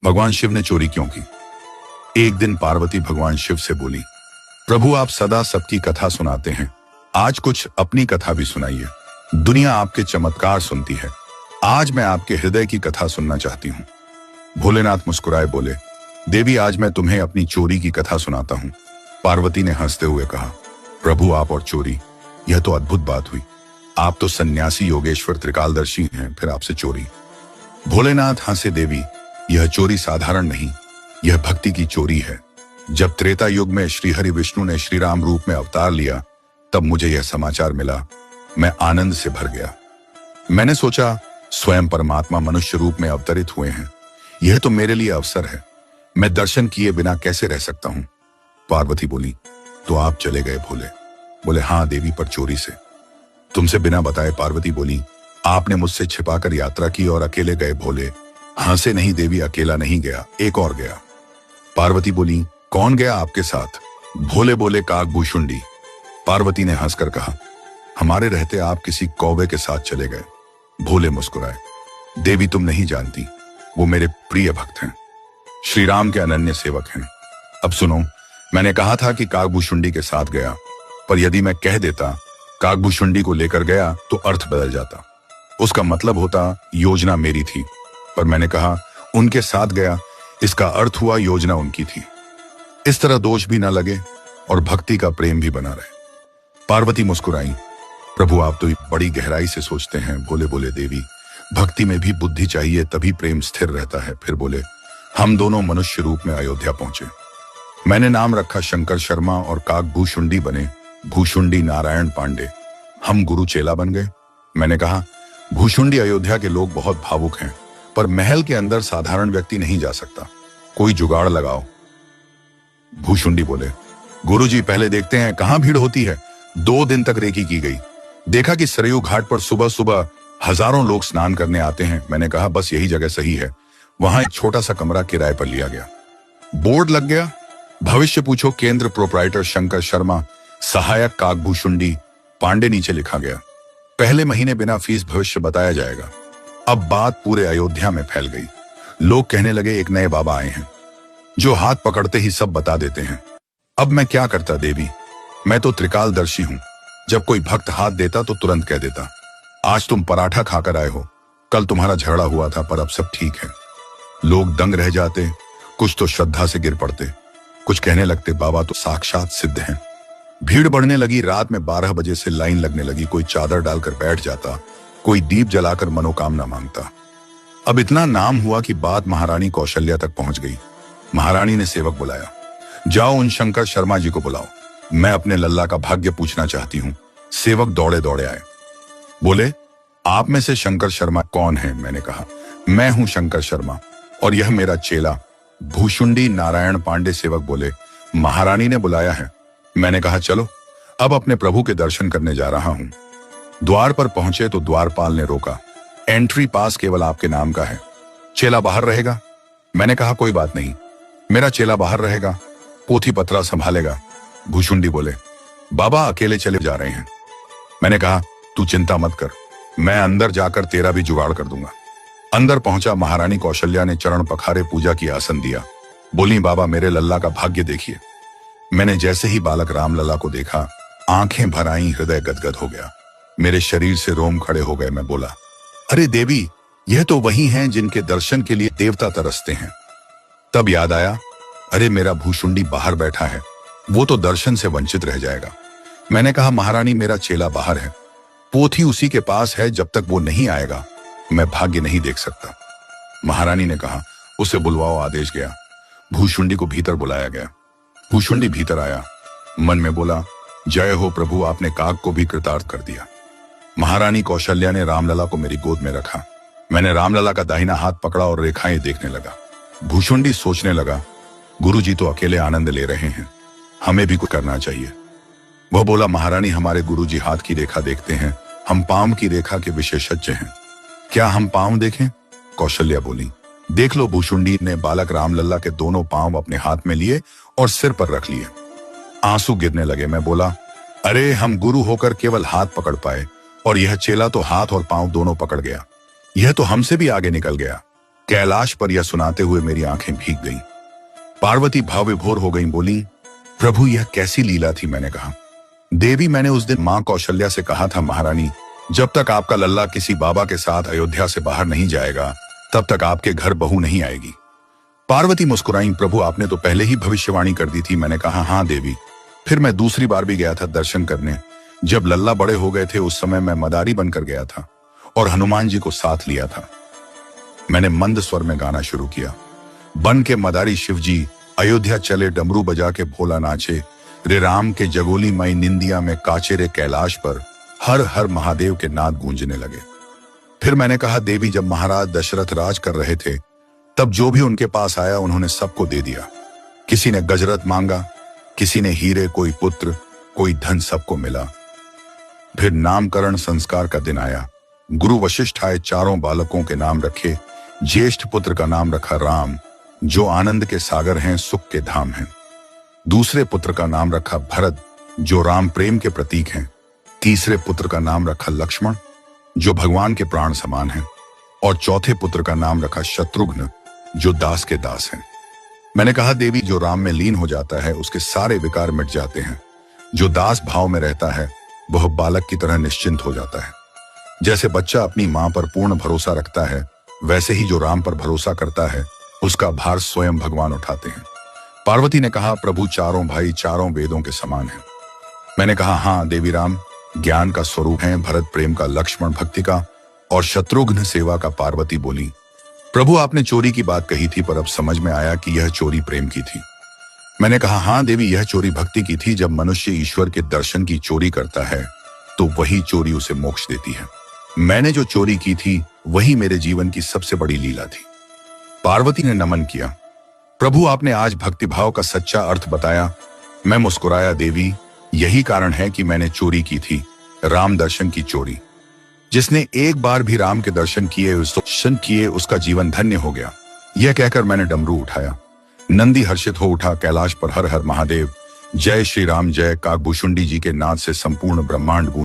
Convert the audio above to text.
भगवान शिव ने चोरी क्यों की? एक दिन पार्वती भगवान शिव से बोली, प्रभु आप सदा सबकी कथा सुनाते हैं, आज कुछ अपनी कथा भी सुनाइए। दुनिया आपके चमत्कार सुनती है, आज मैं आपके हृदय की कथा सुनना चाहती हूँ। भोलेनाथ मुस्कुराए बोले, देवी आज मैं तुम्हें अपनी चोरी की कथा सुनाता हूँ। पार्वती ने हंसते हुए कहा, प्रभु आप और चोरी, यह तो अद्भुत बात हुई। आप तो सन्यासी योगेश्वर त्रिकालदर्शी हैं, फिर आपसे चोरी। भोलेनाथ हंसे, देवी यह चोरी साधारण नहीं, यह भक्ति की चोरी है। जब त्रेता युग में श्री हरि विष्णु ने श्री राम रूप में अवतार लिया, तब मुझे यह समाचार मिला। मैं आनंद से भर गया। मैंने सोचा स्वयं परमात्मा मनुष्य रूप में अवतरित हुए हैं, यह तो मेरे लिए अवसर है। मैं दर्शन किए बिना कैसे रह सकता हूं? पार्वती बोली, तो आप चले गए भोले? बोले, हाँ देवी, पर चोरी से। तुमसे बिना बताए? पार्वती बोली, आपने मुझसे छिपाकर यात्रा की और अकेले गए भोले? हंसे, नहीं देवी, अकेला नहीं गया, एक और गया। पार्वती बोली, कौन गया आपके साथ? भोले बोले, काकभूषुंडी। पार्वती ने हंसकर कहा, हमारे रहते आप किसी कौवे के साथ चले गए। भोले मुस्कुराए, देवी तुम नहीं जानती, वो मेरे प्रिय भक्त हैं, श्री राम के अनन्य सेवक हैं। अब सुनो, मैंने कहा था कि काकभूषुंडी के साथ गया, पर यदि मैं कह देता काकभूषुंडी को लेकर गया तो अर्थ बदल जाता। उसका मतलब होता योजना मेरी थी, पर मैंने कहा उनके साथ गया, इसका अर्थ हुआ योजना उनकी थी। इस तरह दोष भी ना लगे और भक्ति का प्रेम भी बना रहे। पार्वती मुस्कुराई, प्रभु आप तो बड़ी गहराई से सोचते हैं। भोले बोले, देवी भक्ति में भी बुद्धि चाहिए, तभी प्रेम स्थिर रहता है। फिर बोले, हम दोनों मनुष्य रूप में अयोध्या पहुंचे। मैंने नाम रखा शंकर शर्मा और काकभूषुंडी बने भूषुंडी नारायण पांडे। हम गुरु चेला बन गए। मैंने कहा, भूषुंडी अयोध्या के लोग बहुत भावुक हैं, पर महल के अंदर साधारण व्यक्ति नहीं जा सकता, कोई जुगाड़ लगाओ। भूषुंडी बोले, गुरुजी पहले देखते हैं कहां भीड़ होती है। 2 दिन तक रेकी की गई, देखा कि सरयू घाट पर सुबह सुबह हजारों लोग स्नान करने आते हैं। मैंने कहा बस यही जगह सही है। वहां एक छोटा सा कमरा किराए पर लिया गया, बोर्ड लग गया, भविष्य पूछो केंद्र प्रोप्राइटर शंकर शर्मा, सहायक काकभूषुंडी पांडे नीचे लिखा गया। पहले महीने बिना फीस भविष्य बताया जाएगा। अब बात पूरे अयोध्या में फैल गई। लोग कहने लगे एक नए बाबा आए हैं जो हाथ पकड़ते ही सब बता देते हैं। अब मैं क्या करता देवी, मैं तो त्रिकालदर्शी हूं, जब कोई भक्त हाथ देता तो तुरंत कह देता। आज तुम पराठा खाकर आए हो, कल तुम्हारा झगड़ा हुआ था, पर अब सब ठीक है। लोग दंग रह जाते, कुछ तो श्रद्धा से गिर पड़ते, कुछ कहने लगते बाबा तो साक्षात सिद्ध हैं। भीड़ बढ़ने लगी, रात में 12 बजे से लाइन लगने लगी। कोई चादर डालकर बैठ जाता, कोई दीप जलाकर मनोकामना मांगता। अब इतना नाम हुआ कि बात महारानी कौशल्या तक पहुंच गई। महारानी ने सेवक बुलाया, जाओ उन शंकर शर्मा जी को बुलाओ, मैं अपने लल्ला का भाग्य पूछना चाहती हूँ। सेवक दौड़े दौड़े आए, बोले, आप में से शंकर शर्मा कौन है? मैंने कहा, मैं हूं शंकर शर्मा और यह मेरा चेला भूषुंडी नारायण पांडे। सेवक बोले, महारानी ने बुलाया है। मैंने कहा, चलो अब अपने प्रभु के दर्शन करने जा रहा हूं। द्वार पर पहुंचे तो द्वारपाल ने रोका, एंट्री पास केवल आपके नाम का है, चेला बाहर रहेगा। मैंने कहा, कोई बात नहीं, मेरा चेला बाहर रहेगा, पोथी पत्रा संभालेगा। भूषुंडी बोले, बाबा अकेले चले जा रहे हैं। मैंने कहा, तू चिंता मत कर, मैं अंदर जाकर तेरा भी जुगाड़ कर दूंगा। अंदर पहुंचा, महारानी कौशल्या ने चरण पखारे, पूजा की आसन दिया। बोली, बाबा मेरे लल्ला का भाग्य देखिए। मैंने जैसे ही बालक राम लल्ला को देखा, आंखें भर आईं, हृदय गदगद हो गया, मेरे शरीर से रोम खड़े हो गए। मैं बोला, अरे देवी, यह तो वही हैं जिनके दर्शन के लिए देवता तरसते हैं। तब याद आया, अरे मेरा भूषुंडी बाहर बैठा है, वो तो दर्शन से वंचित रह जाएगा। मैंने कहा, महारानी मेरा चेला बाहर है, पोथी उसी के पास है, जब तक वो नहीं आएगा मैं भाग्य नहीं देख सकता। महारानी ने कहा, उसे बुलवाओ। आदेश गया, भूषुंडी को भीतर बुलाया गया। भूषुंडी भीतर आया, मन में बोला, जय हो प्रभु, आपने काक को भी कृतार्थ कर दिया। महारानी कौशल्या ने रामलला को मेरी गोद में रखा। मैंने रामलला का दाहिना हाथ पकड़ा और रेखाएं देखने लगा। भूषुंडी सोचने लगा, गुरुजी तो अकेले आनंद ले रहे हैं, हमें भी कुछ करना चाहिए। वह बोला, महारानी हमारे गुरुजी हाथ की रेखा देखते हैं, हम पांव की रेखा के विशेषज्ञ हैं, क्या हम पांव देखें? कौशल्या बोली, देख लो। भूषुंडी ने बालक रामलला के दोनों पांव अपने हाथ में लिए और सिर पर रख लिए। आंसू गिरने लगे। मैं बोला, अरे हम गुरु होकर केवल हाथ पकड़ पाए और यह चेला तो हाथ और पांव दोनों पकड़ गया, यह तो हमसे भी आगे निकल गया। कैलाश पर यह सुनाते हुए मेरी आंखें भीग गईं। पार्वती भाव विभोर हो गई, बोली, प्रभु यह कैसी लीला थी। मैंने कहा, देवी मैंने उस दिन मां कौशल्या से कहा था, महारानी जब तक आपका लल्ला किसी बाबा के साथ अयोध्या से बाहर नहीं जाएगा तब तक आपके घर बहू नहीं आएगी। पार्वती मुस्कुराई, प्रभु आपने तो पहले ही भविष्यवाणी कर दी थी। मैंने कहा, हाँ देवी। फिर मैं दूसरी बार भी गया था दर्शन करने। जब लल्ला बड़े हो गए थे उस समय मैं मदारी बनकर गया था और हनुमान जी को साथ लिया था। मैंने मंद स्वर में गाना शुरू किया, बन के मदारी शिव जी अयोध्या चले, डमरू बजा के भोला नाचे, रे राम के जगोली मई निंदिया में काचे, रे कैलाश पर हर हर महादेव के नाद गूंजने लगे। फिर मैंने कहा, देवी जब महाराज दशरथ राज कर रहे थे तब जो भी उनके पास आया उन्होंने सबको दे दिया। किसी ने गजरत मांगा, किसी ने हीरे, कोई पुत्र, कोई धन, सबको मिला। फिर नामकरण संस्कार का दिन आया। गुरु वशिष्ठ आए, चारों बालकों के नाम रखे। ज्येष्ठ पुत्र का नाम रखा राम, जो आनंद के सागर हैं, सुख के धाम हैं। दूसरे पुत्र का नाम रखा भरत, जो राम प्रेम के प्रतीक हैं। तीसरे पुत्र का नाम रखा लक्ष्मण, जो भगवान के प्राण समान हैं। और चौथे पुत्र का नाम रखा शत्रुघ्न, जो दास के दास हैं। मैंने कहा, देवी जो राम में लीन हो जाता है उसके सारे विकार मिट जाते हैं। जो दास भाव में रहता है वह बालक की तरह निश्चिंत हो जाता है। जैसे बच्चा अपनी मां पर पूर्ण भरोसा रखता है वैसे ही जो राम पर भरोसा करता है उसका भार स्वयं भगवान उठाते हैं। पार्वती ने कहा, प्रभु चारों भाई चारों वेदों के समान हैं। मैंने कहा, हाँ देवी, राम ज्ञान का स्वरूप है, भरत प्रेम का, लक्ष्मण भक्ति का और शत्रुघ्न सेवा का। पार्वती बोली, प्रभु आपने चोरी की बात कही थी पर अब समझ में आया कि यह चोरी प्रेम की थी। मैंने कहा, हाँ देवी, यह चोरी भक्ति की थी। जब मनुष्य ईश्वर के दर्शन की चोरी करता है तो वही चोरी उसे मोक्ष देती है। मैंने जो चोरी की थी वही मेरे जीवन की सबसे बड़ी लीला थी। पार्वती ने नमन किया, प्रभु आपने आज भक्तिभाव का सच्चा अर्थ बताया। मैं मुस्कुराया, देवी यही कारण है कि मैंने चोरी की थी, राम दर्शन की चोरी। जिसने एक बार भी राम के दर्शन किए उसका जीवन धन्य हो गया। यह कहकर मैंने डमरू उठाया। नंदी हर्षित हो उठा। कैलाश पर हर हर महादेव, जय श्री राम जय। काकभूषुंडी जी के नाद से संपूर्ण ब्रह्मांड